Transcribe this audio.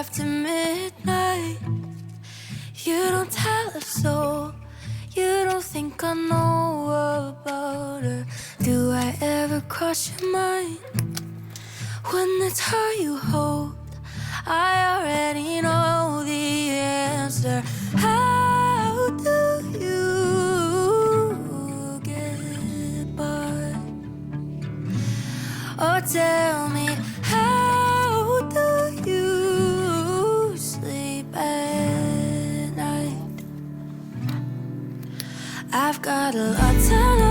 after midnight. You don't tell her so. You don't think I know about her. Do I ever cross your mind? When it's her you hold, I already know the answer. How do you get by? Oh, tell me, how do you sleep at night? I've got a lot to